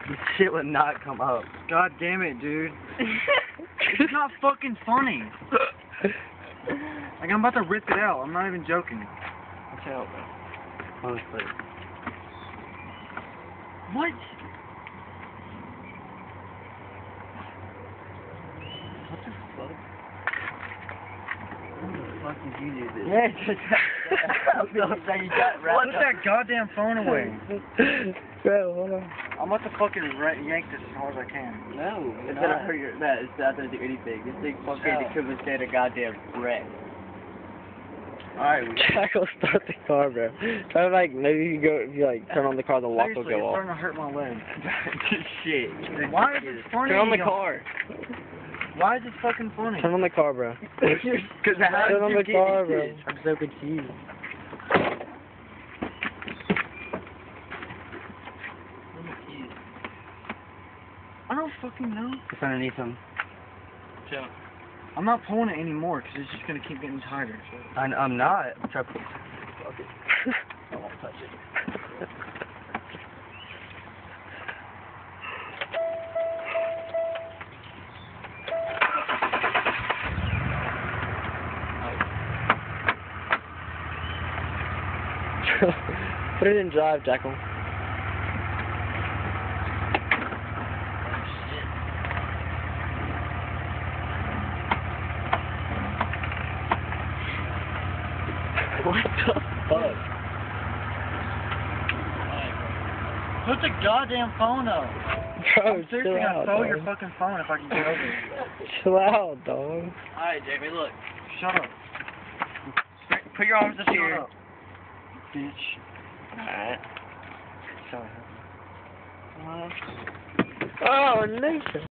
This shit would not come up. God damn it, dude. It's not fucking funny. Like, I'm about to rip it out. I'm not even joking. Watch out, bro. Honestly. What? What the fuck? How the fuck did you do this? Yeah, just you got Put that goddamn phone away. Bro, hold on. I'm about to fucking yank this as hard as I can. No, It's gonna hurt your man, it's not gonna do anything. This thing fucking could withstand a goddamn wreck. Alright, Jack will start the car, bro. Try to like maybe if you like turn on the car, the lock will Seriously, go it's off. starting to hurt my leg. shit. Why is it funny? Turn on the car. Why is it fucking funny? Turn on the car, bro. Because Turn on the car, bro. I'm so confused. I don't fucking know. It's underneath him. Chill. I'm not pulling it anymore because it's just gonna keep getting tighter. I'm not. Try to pull. Fuck it. I won't touch it. Put it in drive, Jackal. What the fuck? Put the goddamn phone up. Bro, I'm seriously chill gonna out, throw dog. your fucking phone if I can get over it. Chill out, dog. Alright, Jamie, look. Shut up. Put your arms up Shut here. up. Bitch. Alright. Sorry. Oh, no.